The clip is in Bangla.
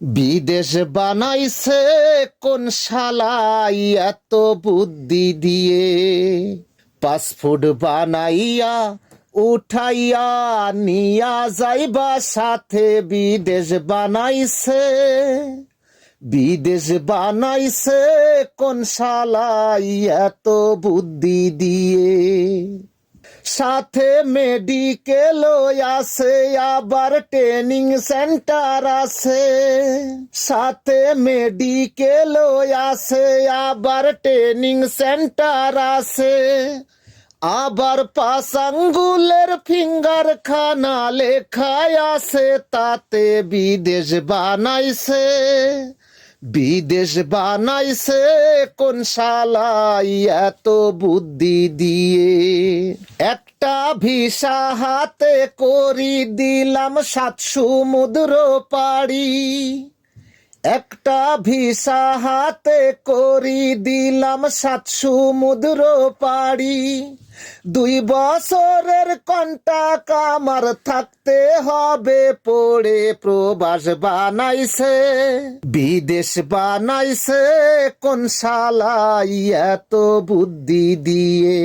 বিদেশ বানাইছে কোন শালাই এত বুদ্ধি দিয়ে, পাসপোর্ট বানাইয়া উঠাইয়া নিয়া যাইবা সাথে। বিদেশ বানাইছে, বিদেশ বানাইছে কোন শালাই এত বুদ্ধি দিয়ে। সাথে মেডিকেল আছে, আবার ট্রেনিং সেন্টার আছে। সাথে মেডিকেল আছে, আবার ট্রেনিং সেন্টার আছে। আবার 5 আঙ্গুলের ফিঙ্গার খানা লেখায় আছে, তাতে বিদেশ বানাইছে। বিদেশ বানাইছে কোন শালাই এত বুদ্ধি দিয়ে। একটা ভিসা হাতে করি দিলাম 7 সমুদ্র পাড়ি। একটা ভিসা হাতে করি দিলাম 7 সমুদ্র পাড়ি। 2 বছরের কন্টাক্ট আমার থাকতে হবে পড়ে। প্রবাস বানাইছে, বিদেশ বানাইছে কোন শালাই এত বুদ্ধি দিয়ে।